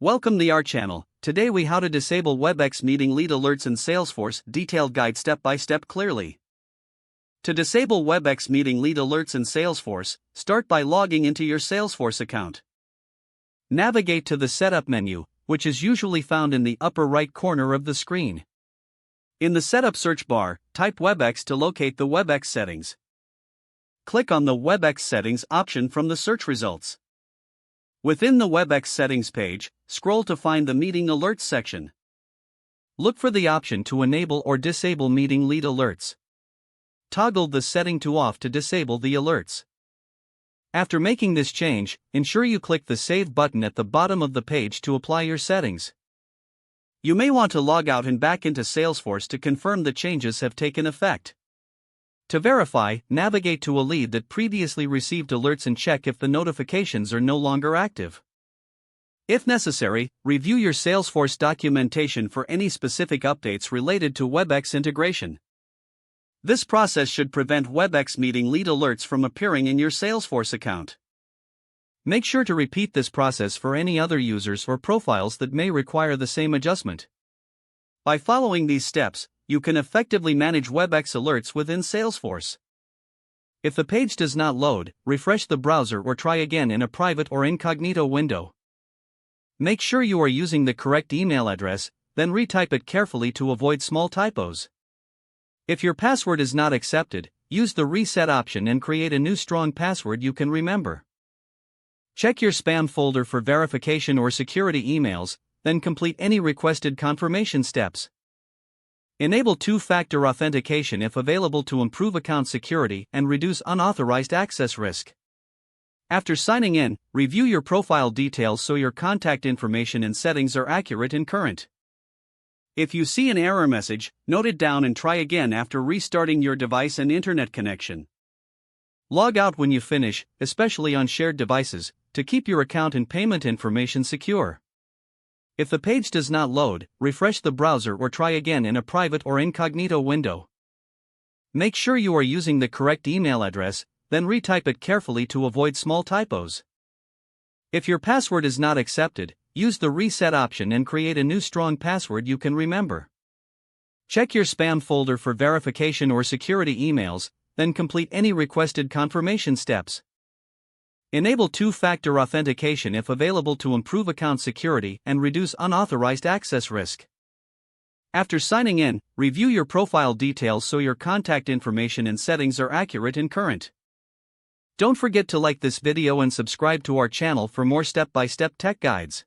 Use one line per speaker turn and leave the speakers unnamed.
Welcome to our channel. Today we how to disable Webex meeting lead alerts in Salesforce, detailed guide step by step clearly. To disable Webex meeting lead alerts in Salesforce, start by logging into your Salesforce account. Navigate to the Setup menu, which is usually found in the upper right corner of the screen. In the Setup search bar, type Webex to locate the Webex settings. Click on the Webex settings option from the search results. Within the Webex settings page, scroll to find the meeting alerts section. Look for the option to enable or disable meeting lead alerts. Toggle the setting to off to disable the alerts. After making this change, ensure you click the Save button at the bottom of the page to apply your settings. You may want to log out and back into Salesforce to confirm the changes have taken effect. To verify, navigate to a lead that previously received alerts and check if the notifications are no longer active. If necessary, review your Salesforce documentation for any specific updates related to Webex integration. This process should prevent Webex meeting lead alerts from appearing in your Salesforce account. Make sure to repeat this process for any other users or profiles that may require the same adjustment. By following these steps, you can effectively manage Webex alerts within Salesforce. If the page does not load, refresh the browser or try again in a private or incognito window. Make sure you are using the correct email address, then retype it carefully to avoid small typos. If your password is not accepted, use the reset option and create a new strong password you can remember. Check your spam folder for verification or security emails, then complete any requested confirmation steps. Enable two-factor authentication if available to improve account security and reduce unauthorized access risk. After signing in, review your profile details so your contact information and settings are accurate and current. If you see an error message, note it down and try again after restarting your device and internet connection. Log out when you finish, especially on shared devices, to keep your account and payment information secure. If the page does not load, refresh the browser or try again in a private or incognito window. Make sure you are using the correct email address, then retype it carefully to avoid small typos. If your password is not accepted, use the reset option and create a new strong password you can remember. Check your spam folder for verification or security emails, then complete any requested confirmation steps. Enable two-factor authentication if available to improve account security and reduce unauthorized access risk. After signing in, review your profile details so your contact information and settings are accurate and current. Don't forget to like this video and subscribe to our channel for more step-by-step tech guides.